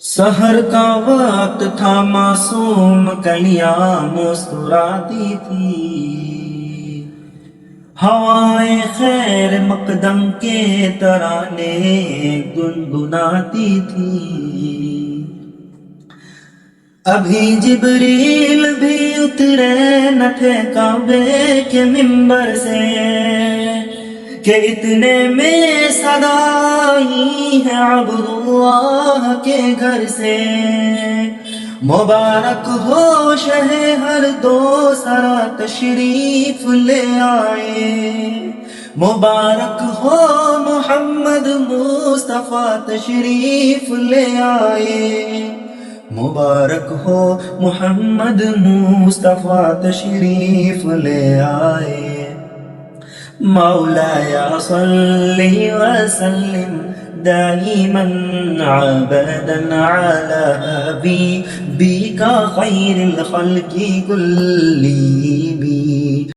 سحر کا وقت تھا، معصوم کلیاں مسکراتی تھی، ہوائیں خیر مقدم کے ترانے گنگناتی تھی۔ ابھی جبریل بھی اترے نہ تھے کعبے کے منبر سے کہ اتنے میں صدا آئی ہے عبداللہ کے گھر سے۔ مبارک ہو شہ ہر دو سرا تشریف لے آئے، مبارک ہو محمد مصطفیٰ تشریف لے آئے، مبارک ہو محمد مصطفیٰ تشریف لے آئے۔ مولاي صل وسلم دائما ابدا على حبيبك خير الخلق كلهم۔